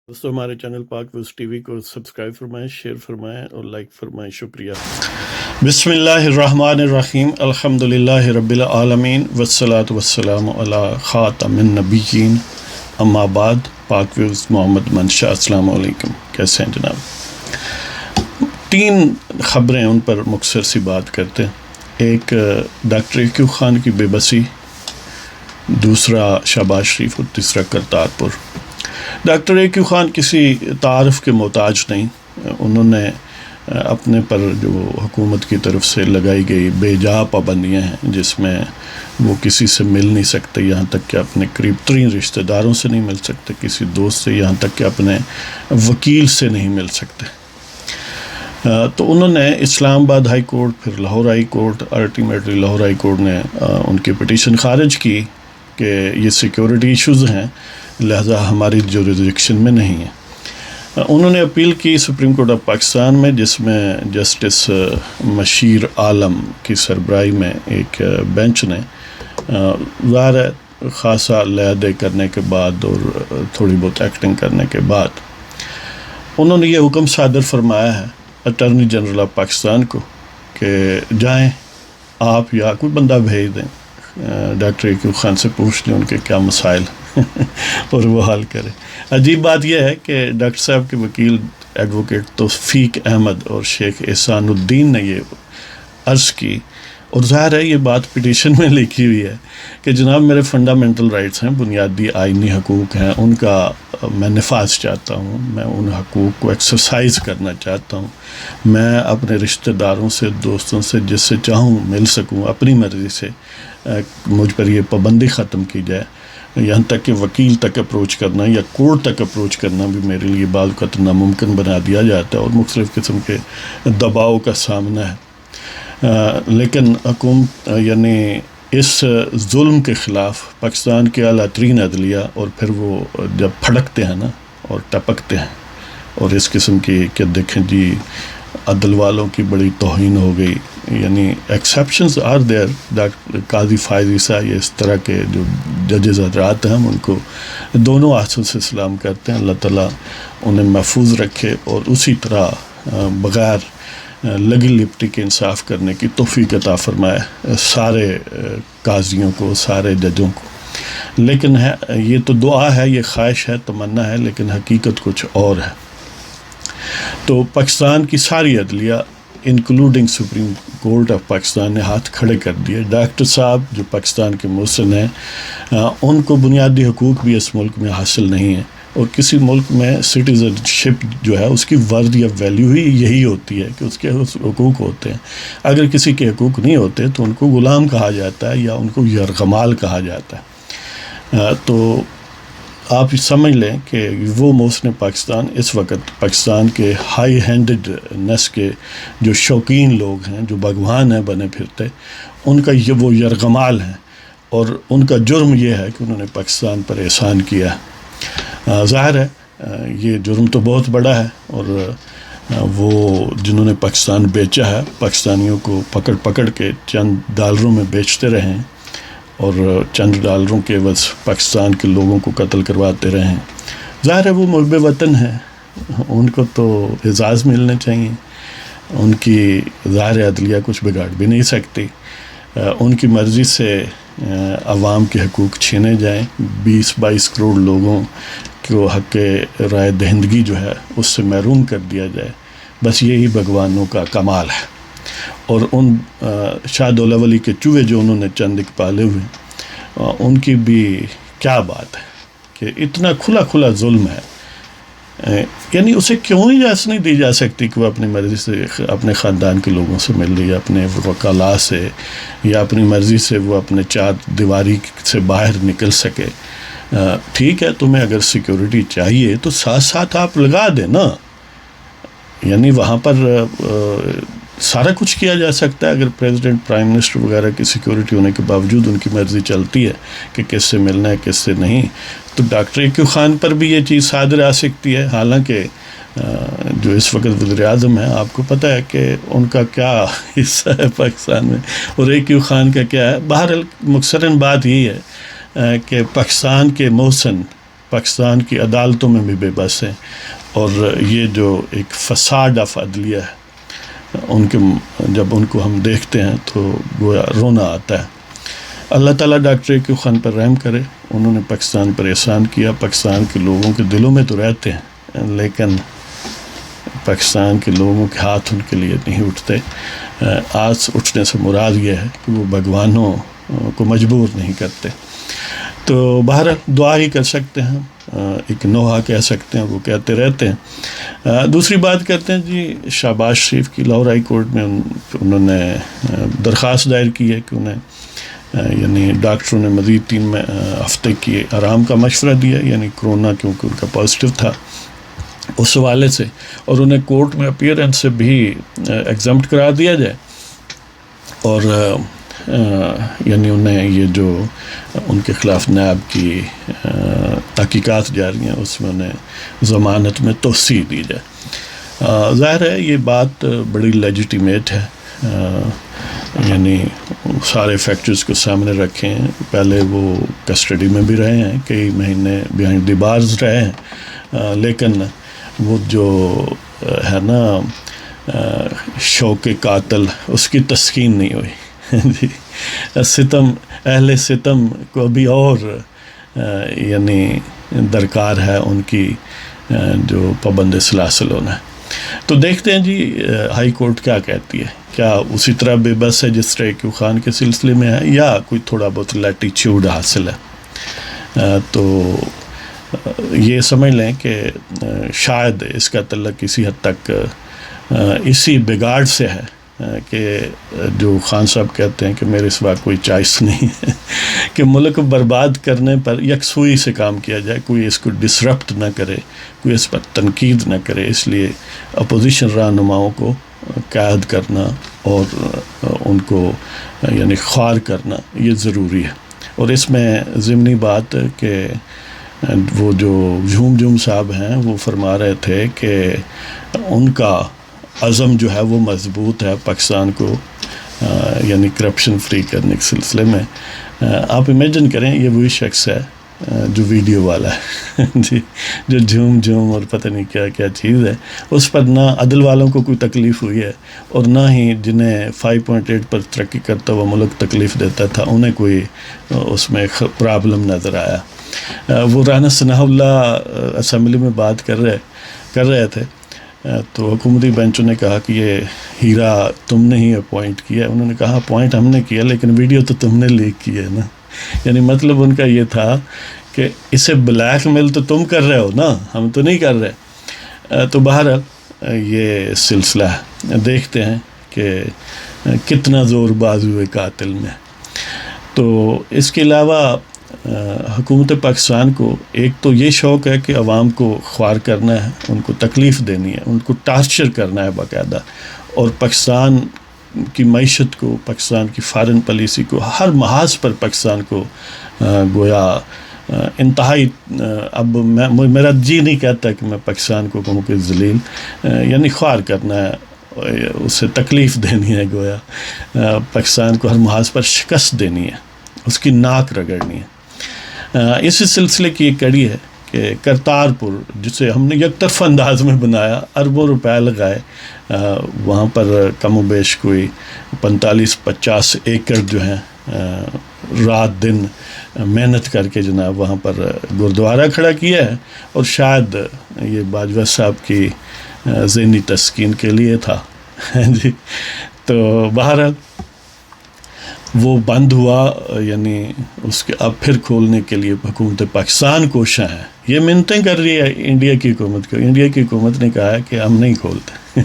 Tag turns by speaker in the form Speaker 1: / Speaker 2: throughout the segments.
Speaker 1: دوستوں ہمارے چینل پاک ویوز ٹی وی کو سبسکرائب فرمائیں، شیئر فرمائیں اور لائک فرمائیں، شکریہ۔ بسم اللہ الرحمن الرحیم، الحمدللہ رب العالمین والصلاة والسلام علی خاتم النبیین، اما بعد۔ پاک ویوز محمد منشا، السلام علیکم، کیسے ہیں جناب؟ تین خبریں، ان پر مختصر سی بات کرتے ہیں۔ ایک ڈاکٹر ایکیو خان کی بے بسی، دوسرا شہباز شریف اور تیسرا کرتارپور۔ ڈاکٹر ایکیو خان کسی تعارف کے محتاج نہیں، انہوں نے اپنے پر جو حکومت کی طرف سے لگائی گئی بے جا پابندیاں ہیں، جس میں وہ کسی سے مل نہیں سکتے، یہاں تک کہ اپنے قریب ترین رشتہ داروں سے نہیں مل سکتے، کسی دوست سے، یہاں تک کہ اپنے وکیل سے نہیں مل سکتے۔ تو انہوں نے اسلام آباد ہائی کورٹ، پھر Lahore high court, ultimately Lahore high court نے ان کی پٹیشن خارج کی کہ یہ سیکیورٹی ایشوز ہیں، لہذا ہماری جوریسڈکشن میں نہیں ہے۔ انہوں نے اپیل کی سپریم کورٹ آف پاکستان میں، جس میں جسٹس مشیر عالم کی سربراہی میں ایک بینچ نے ظاہر ہے خاصا لے کرنے کے بعد اور تھوڑی بہت ایکٹنگ کرنے کے بعد انہوں نے یہ حکم صادر فرمایا ہے اٹارنی جنرل آف پاکستان کو کہ جائیں آپ یا کوئی بندہ بھیج دیں، ڈاکٹر ایکیو خان سے پوچھ لیں ان کے کیا مسائل اور وہ حل کرے۔ عجیب بات یہ ہے کہ ڈاکٹر صاحب کے وکیل ایڈوکیٹ توفیق احمد اور شیخ احسان الدین نے یہ عرض کی، اور ظاہر ہے یہ بات پٹیشن میں لکھی ہوئی ہے کہ جناب میرے فنڈامنٹل رائٹس ہیں، بنیادی آئینی حقوق ہیں، ان کا میں نفاذ چاہتا ہوں، میں ان حقوق کو ایکسرسائز کرنا چاہتا ہوں، میں اپنے رشتہ داروں سے، دوستوں سے، جس سے چاہوں مل سکوں اپنی مرضی سے، مجھ پر یہ پابندی ختم کی جائے۔ یہاں تک کہ وکیل تک اپروچ کرنا یا کورٹ تک اپروچ کرنا بھی میرے لیے بعض اوقات ناممکن بنا دیا جاتا ہے اور مختلف قسم کے دباؤ کا سامنا ہے۔ لیکن حکومت یعنی اس ظلم کے خلاف پاکستان کے اعلیٰ ترین عدلیہ، اور پھر وہ جب پھڑکتے ہیں نا اور ٹپکتے ہیں اور اس قسم کی کہ دیکھیں جی عدل والوں کی بڑی توہین ہو گئی، یعنی ایکسیپشنز آر دیئر، قاضی فائز عیسیٰ، یہ اس طرح کے جو ججز حضرات ہیں، ہم ان کو دونوں ہاتھوں سے سلام کرتے ہیں، اللہ تعالیٰ انہیں محفوظ رکھے اور اسی طرح بغیر لگی لپٹی کے انصاف کرنے کی توفیق عطا فرمائے سارے قاضیوں کو، سارے ججوں کو۔ لیکن یہ تو دعا ہے، یہ خواہش ہے، تمنا ہے، لیکن حقیقت کچھ اور ہے۔ تو پاکستان کی ساری عدلیہ including supreme court of Pakistan نے ہاتھ کھڑے کر دیے۔ ڈاکٹر صاحب جو پاکستان کے محسن ہیں، ان کو بنیادی حقوق بھی اس ملک میں حاصل نہیں ہیں، اور کسی ملک میں سٹیزن شپ جو ہے اس کی ورتھ یا ویلیو ہی یہی ہوتی ہے کہ اس کے حقوق ہوتے ہیں۔ اگر کسی کے حقوق نہیں ہوتے تو ان کو غلام کہا جاتا ہے یا ان کو یرغمال کہا جاتا ہے۔ تو آپ سمجھ لیں کہ وہ محسن پاکستان اس وقت پاکستان کے ہائی ہینڈڈنس کے جو شوقین لوگ ہیں، جو بھگوان ہیں بنے پھرتے، ان کا یہ وہ یرغمال ہیں، اور ان کا جرم یہ ہے کہ انہوں نے پاکستان پر احسان کیا ہے۔ ظاہر ہے یہ جرم تو بہت بڑا ہے، اور وہ جنہوں نے پاکستان بیچا ہے، پاکستانیوں کو پکڑ پکڑ کے چند ڈالروں میں بیچتے رہے ہیں اور چند ڈالروں کے عوض پاکستان کے لوگوں کو قتل کرواتے رہے ہیں۔ ظاہر ہے وہ محب وطن ہیں، ان کو تو اعزاز ملنے چاہیے، ان کی ظاہر عدلیہ کچھ بگاڑ بھی نہیں سکتی۔ ان کی مرضی سے عوام کے حقوق چھینے جائیں، 20-22 کروڑ لوگوں کو حق رائے دہندگی جو ہے اس سے محروم کر دیا جائے، بس یہی بھگوانوں کا کمال ہے۔ اور ان شاہ دولہ ولی کے چوہے جو انہوں نے چند ایک پالے ہوئے، ان کی بھی کیا بات ہے کہ اتنا کھلا کھلا ظلم ہے، یعنی اسے کیوں اجازت نہیں دی جا سکتی کہ وہ اپنی مرضی سے اپنے خاندان کے لوگوں سے مل لے، یا اپنے وکلاء سے، یا اپنی مرضی سے وہ اپنے چار دیواری سے باہر نکل سکے۔ ٹھیک ہے، تمہیں اگر سیکیورٹی چاہیے تو ساتھ ساتھ آپ لگا دیں نا، یعنی وہاں پر سارا کچھ کیا جا سکتا ہے۔ اگر پریزیڈنٹ، پرائم منسٹر وغیرہ کی سیکیورٹی ہونے کے باوجود ان کی مرضی چلتی ہے کہ کس سے ملنا ہے کس سے نہیں، تو ڈاکٹر ایکیو خان پر بھی یہ چیز صادر آ سکتی ہے۔ حالانکہ جو اس وقت وزیر اعظم ہیں، آپ کو پتہ ہے کہ ان کا کیا حصہ ہے پاکستان میں، اور ایکیو خان کا کیا ہے۔ بہرحال مختصراً بات یہی ہے کہ پاکستان کے محسن پاکستان کی عدالتوں میں بھی بے بس ہیں، اور یہ جو ایک فساد آف عدلیہ ہے جب ان کو ہم دیکھتے ہیں تو گویا رونا آتا ہے۔ اللہ تعالیٰ ڈاکٹر اے کیو خان پر رحم کرے، انہوں نے پاکستان پر احسان کیا، پاکستان کے لوگوں کے دلوں میں تو رہتے ہیں لیکن پاکستان کے لوگوں کے ہاتھ ان کے لیے نہیں اٹھتے۔ آج اٹھنے سے مراد یہ ہے کہ وہ بھگوانوں کو مجبور نہیں کرتے۔ تو بہرحال دعا ہی کر سکتے ہیں، ایک نوحہ کہہ سکتے ہیں، وہ کہتے رہتے ہیں۔ دوسری بات کرتے ہیں جی شہباز شریف کی، لاہور ہائی کورٹ میں انہوں نے درخواست دائر کی ہے کہ انہیں یعنی ڈاکٹروں نے مزید 3 ہفتے کی آرام کا مشورہ دیا، یعنی کرونا کیونکہ ان کا پازیٹیو تھا اس حوالے سے، اور انہیں کورٹ میں اپیئرنس سے بھی ایگزمپٹ کرا دیا جائے، اور یعنی انہیں یہ جو ان کے خلاف نیب کی تحقیقات جاری ہیں اس میں انہیں ضمانت میں توسیع دی جائے۔ ظاہر ہے یہ بات بڑی لیجیٹیمیٹ ہے، یعنی سارے فیکٹرز کو سامنے رکھیں، پہلے وہ کسٹڈی میں بھی رہے ہیں، کئی مہینے بیہائنڈ دی بارز رہے ہیں، لیکن وہ جو ہے نا شوق قاتل، اس کی تسکین نہیں ہوئی۔ ستم اہل ستم کو ابھی اور یعنی درکار ہے ان کی جو پابند سلاسل ہونا ہے۔ تو دیکھتے ہیں جی ہائی کورٹ کیا کہتی ہے، کیا اسی طرح بے بس ہے جس طرح کیو خان کے سلسلے میں ہے، یا کوئی تھوڑا بہت لیٹیچیوڈ حاصل ہے۔ تو یہ سمجھ لیں کہ شاید اس کا تعلق کسی حد تک اسی بگاڑ سے ہے کہ جو خان صاحب کہتے ہیں کہ میرے سوا کوئی چوائس نہیں ہے کہ ملک برباد کرنے پر یکسوئی سے کام کیا جائے، کوئی اس کو ڈسرپٹ نہ کرے، کوئی اس پر تنقید نہ کرے، اس لیے اپوزیشن رہنماؤں کو قید کرنا اور ان کو یعنی خوار کرنا یہ ضروری ہے۔ اور اس میں ضمنی بات کہ وہ جو جھوم صاحب ہیں وہ فرما رہے تھے کہ ان کا عزم جو ہے وہ مضبوط ہے پاکستان کو یعنی کرپشن فری کرنے کے سلسلے میں۔ آپ امیجن کریں یہ وہی شخص ہے جو ویڈیو والا ہے جی، جو جھوم اور پتہ نہیں کیا کیا چیز ہے، اس پر نہ عدل والوں کو کوئی تکلیف ہوئی ہے، اور نہ ہی جنہیں 5.8 پر ترقی کرتا ہوا ملک تکلیف دیتا تھا انہیں کوئی اس میں پرابلم نظر آیا۔ وہ رانا ثناء اللہ اسمبلی میں بات کر رہے تھے تو حکومتی بینچوں نے کہا کہ یہ ہیرا تم نے ہی اپوائنٹ کیا۔ انہوں نے کہا اپوائنٹ ہم نے کیا لیکن ویڈیو تو تم نے لیک کی ہے نا، یعنی مطلب ان کا یہ تھا کہ اسے بلیک میل تو تم کر رہے ہو نا، ہم تو نہیں کر رہے۔ تو بہرحال یہ سلسلہ ہے، دیکھتے ہیں کہ کتنا زور باز ہوئے قاتل میں۔ تو اس کے علاوہ حکومت پاکستان کو ایک تو یہ شوق ہے کہ عوام کو خوار کرنا ہے، ان کو تکلیف دینی ہے، ان کو ٹارچر کرنا ہے باقاعدہ، اور پاکستان کی معیشت کو، پاکستان کی فارن پالیسی کو، ہر محاذ پر پاکستان کو گویا انتہائی اب میرا جی نہیں کہتا کہ میں پاکستان کو کہوں کہ ذلیل، یعنی خوار کرنا ہے، اسے تکلیف دینی ہے، گویا پاکستان کو ہر محاذ پر شکست دینی ہے، اس کی ناک رگڑنی ہے۔ اسی سلسلے کی ایک کڑی ہے کہ کرتارپور جسے ہم نے یک طرفہ انداز میں بنایا، اربوں روپے لگائے، وہاں پر کم و بیش کوئی 45-50 ایکڑ جو ہیں رات دن محنت کر کے جناب وہاں پر گردوارہ کھڑا کیا ہے، اور شاید یہ باجوہ صاحب کی ذہنی تسکین کے لیے تھا جی۔ تو بہرحال وہ بند ہوا، یعنی اس کے اب پھر کھولنے کے لیے حکومت پاکستان کوشاں ہے، یہ منتیں کر رہی ہے انڈیا کی حکومت کو۔ انڈیا کی حکومت نے کہا ہے کہ ہم نہیں کھولتے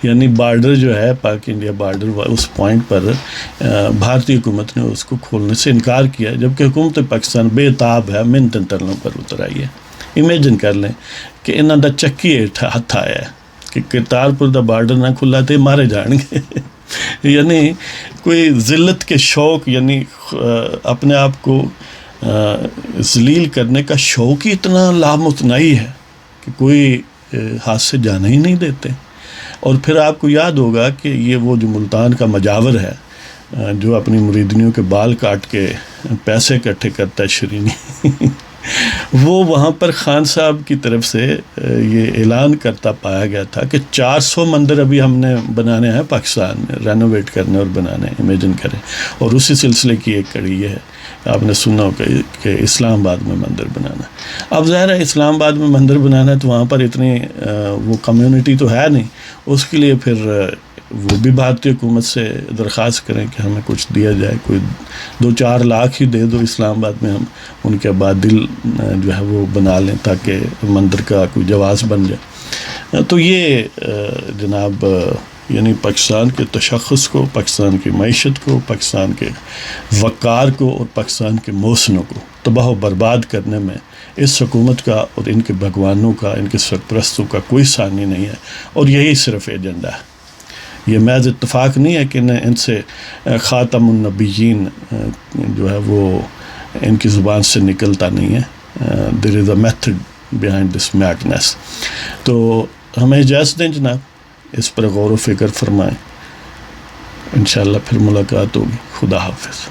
Speaker 1: یعنی بارڈر جو ہے پاک انڈیا بارڈر، اس پوائنٹ پر بھارتی حکومت نے اس کو کھولنے سے انکار کیا، جبکہ حکومت پاکستان بے تاب ہے، منتیں ترلوں پر اتر آئی ہے۔ امیجن کر لیں کہ انہاں دا چکی ہاتھ آیا ہے کہ کرتارپور دا بارڈر نہ کھلا تے مارے جان گے یعنی کوئی ذلت کے شوق، یعنی اپنے آپ کو ذلیل کرنے کا شوق ہی اتنا لامتناہی ہے کہ کوئی ہاتھ سے جانا ہی نہیں دیتے۔ اور پھر آپ کو یاد ہوگا کہ یہ وہ جو ملتان کا مجاور ہے جو اپنی مریدنیوں کے بال کاٹ کے پیسے اکٹھے کرتا ہے شرینی وہ وہاں پر خان صاحب کی طرف سے یہ اعلان کرتا پایا گیا تھا کہ 400 مندر ابھی ہم نے بنانے ہیں پاکستان میں، رینوویٹ کرنے اور بنانے، امیجن کریں. اور اسی سلسلے کی ایک کڑی یہ ہے، آپ نے سنا ہوگا کہ اسلام آباد میں مندر بنانا. اب ظاہر ہے اسلام آباد میں مندر بنانا ہے تو وہاں پر اتنی وہ کمیونٹی تو ہے نہیں، اس کے لیے پھر وہ بھی بھارتی حکومت سے درخواست کریں کہ ہمیں کچھ دیا جائے، کوئی 2-4 لاکھ ہی دے دو اسلام آباد میں، ہم ان کے آبادی جو ہے وہ بنا لیں تاکہ مندر کا کوئی جواز بن جائے. تو یہ جناب یعنی پاکستان کے تشخص کو، پاکستان کی معیشت کو، پاکستان کے وقار کو اور پاکستان کے محسنوں کو تباہ و برباد کرنے میں اس حکومت کا اور ان کے بھگوانوں کا، ان کے سرپرستوں کا کوئی ثانی نہیں ہے. اور یہی صرف ایجنڈا ہے. یہ محض اتفاق نہیں ہے کہ ان سے خاتم النبیین جو ہے وہ ان کی زبان سے نکلتا نہیں ہے. There is a method behind this madness. تو ہمیں اجازت دیں جناب، اس پر غور و فکر فرمائیں. انشاءاللہ پھر ملاقات ہوگی. خدا حافظ.